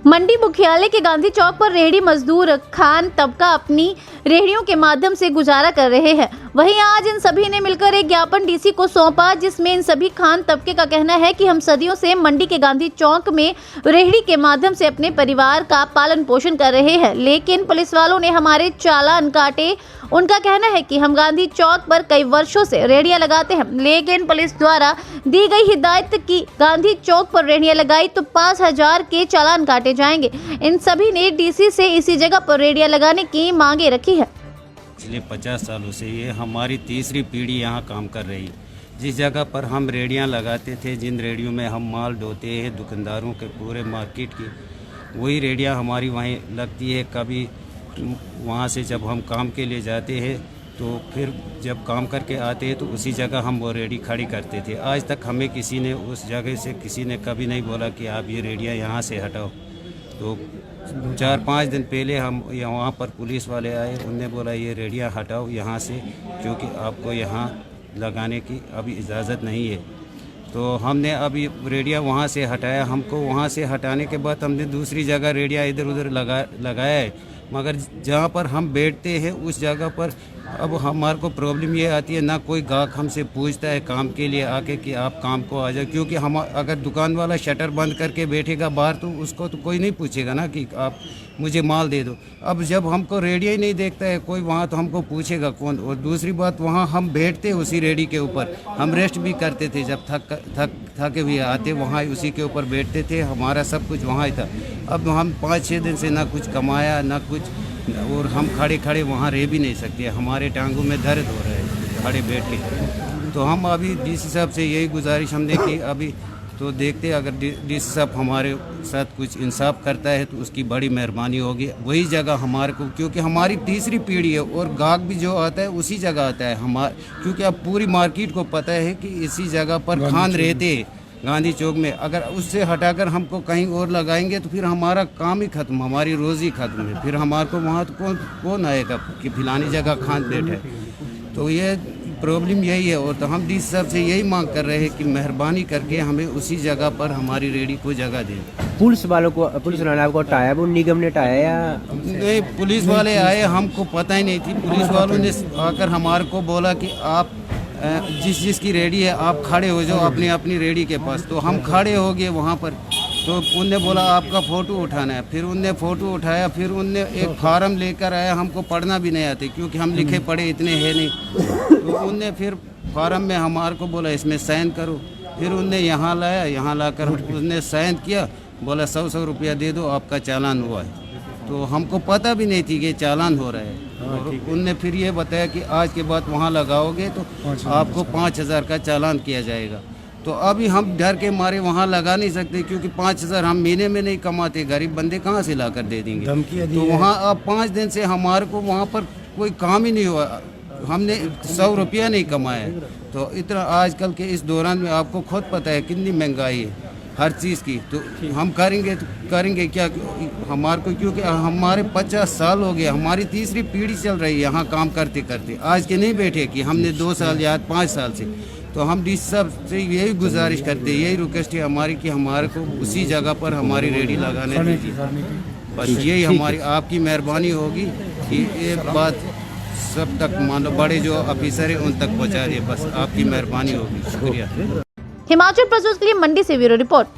मंडी मुख्यालय के गांधी चौक पर रेहड़ी मजदूर खान तबका अपनी रेहड़ियों के माध्यम से गुजारा कर रहे हैं। वहीं आज इन सभी ने मिलकर एक ज्ञापन डीसी को सौंपा, जिसमें इन सभी खान तबके का कहना है कि हम सदियों से मंडी के गांधी चौक में रेहड़ी के माध्यम से अपने परिवार का पालन पोषण कर रहे हैं, लेकिन पुलिस वालों ने हमारे चालान काटे। उनका कहना है कि हम गांधी चौक पर कई वर्षों से रेहड़ियां लगाते हैं, लेकिन पुलिस द्वारा दी गई हिदायत की गांधी चौक पर रेहड़ियां लगाई तो 5,000 के चालान काटे जाएंगे। इन सभी ने डीसी से इसी जगह पर रेहड़ियां लगाने की मांगे रखी है। पिछले 50 सालों से ये हमारी तीसरी पीढ़ी यहाँ काम कर रही है। जिस जगह पर हम रेहड़ियाँ लगाते थे, जिन रेहड़ियों में हम माल ढोते हैं दुकानदारों के पूरे मार्केट की, वही रेहड़ियाँ हमारी वहीं लगती है। कभी वहाँ से जब हम काम के लिए जाते हैं तो फिर जब काम करके आते हैं तो उसी जगह हम वो रेहड़ी खड़ी करते थे। आज तक हमें किसी ने उस जगह से किसी ने कभी नहीं बोला कि आप ये रेहड़ियाँ यहाँ से हटाओ। तो 4-5 दिन पहले हम वहाँ पर पुलिस वाले आए, उनने बोला ये रेहड़ियाँ हटाओ यहाँ से, क्योंकि आपको यहाँ लगाने की अभी इजाज़त नहीं है। तो हमने अभी रेहड़ियाँ वहाँ से हटाया। हमको वहाँ से हटाने के बाद हमने दूसरी जगह रेहड़ियाँ इधर उधर लगाया है, मगर जहाँ पर हम बैठते हैं उस जगह पर अब हमारे को प्रॉब्लम ये आती है, ना कोई गाहक हमसे पूछता है काम के लिए आके कि आप काम को आ जाओ, क्योंकि हम अगर दुकान वाला शटर बंद करके बैठेगा बाहर तो उसको तो कोई नहीं पूछेगा ना कि आप मुझे माल दे दो। अब जब हमको रेहड़ी ही नहीं देखता है कोई वहाँ, तो हमको पूछेगा कौन। और दूसरी बात, वहाँ हम बैठते उसी रेहड़ी के ऊपर, हम रेस्ट भी करते थे। जब थके हुए आते वहाँ उसी के ऊपर बैठते थे, हमारा सब कुछ वहाँ ही था। अब हम 5-6 दिन से ना कुछ कमाया ना कुछ, और हम खड़े खड़े वहाँ रह भी नहीं सकते, हमारे टांगों में दर्द हो रहा है खड़े बैठ के। तो हम अभी डीसी साहब से यही गुजारिश हमने की, अभी तो देखते अगर डीसी साहब हमारे साथ कुछ इंसाफ करता है तो उसकी बड़ी मेहरबानी होगी। वही जगह हमारे को, क्योंकि हमारी तीसरी पीढ़ी है और गाहक भी जो आता है उसी जगह आता है क्योंकि अब पूरी मार्केट को पता है कि इसी जगह पर खान रहते हैं गांधी चौक में। अगर उससे हटाकर हमको कहीं और लगाएंगे तो फिर हमारा काम ही खत्म, हमारी रोज़ी खत्म है। फिर हमारे को वहाँ तो कौन आएगा कि फिलानी जगह खान बैठे। तो ये प्रॉब्लम यही है। और तो हम डीसी साहब से यही मांग कर रहे हैं कि मेहरबानी करके हमें उसी जगह पर हमारी रेहड़ी को जगह दें। पुलिस वालों को, पुलिस वालों ने आपको हटाया, वो निगम ने हटाया या नहीं? पुलिस वाले आए, हमको पता ही नहीं थी। पुलिस वालों ने आकर हमारे को बोला कि आप जिसकी रेहड़ी है आप खड़े हो जाओ अपनी अपनी रेहड़ी के पास। तो हम खड़े हो गए वहाँ पर। तो उनने बोला आपका फ़ोटो उठाना है। फिर उनने फ़ोटो उठाया, फिर उनने एक फार्म लेकर आया, हमको पढ़ना भी नहीं आते क्योंकि हम लिखे पढ़े इतने हैं नहीं। तो उनने फिर फार्म में हमारे को बोला इसमें साइन करो। फिर उनने यहाँ लाया, यहाँ लाकर उसने साइन किया, बोला 100 रुपया दे दो आपका चालान हुआ है। तो हमको पता भी नहीं थी कि चालान हो रहा है। और उनने फिर ये बताया कि आज के बाद वहाँ लगाओगे तो आपको 5,000 का चालान किया जाएगा। तो अभी हम डर के मारे वहाँ लगा नहीं सकते, क्योंकि 5,000 हम महीने में नहीं कमाते, गरीब बंदे कहाँ से ला कर दे देंगे। तो वहाँ अब 5 दिन से हमारे को वहाँ पर कोई काम ही नहीं हुआ, हमने 100 रुपया नहीं कमाया। तो इतना आजकल के इस दौरान में आपको खुद पता है कितनी महंगाई है हर चीज़ की। तो हम करेंगे क्या हमारे को, क्योंकि हमारे 50 साल हो गए, हमारी तीसरी पीढ़ी चल रही है यहाँ काम करते करते। आज के नहीं बैठे कि हमने 2 साल या 5 साल से। तो हम डीसी साहब से यही गुजारिश करते, यही रिक्वेस्ट है हमारी कि हमारे को उसी जगह पर हमारी रेहड़ी लगाने दीजिए। बस यही हमारी आपकी मेहरबानी होगी कि ये बात सब तक मानो बड़े जो ऑफिसर है उन तक पहुँचा दिए। बस आपकी मेहरबानी होगी। शुक्रिया। हिमाचल प्रदेश के लिए मंडी से ब्यूरो रिपोर्ट।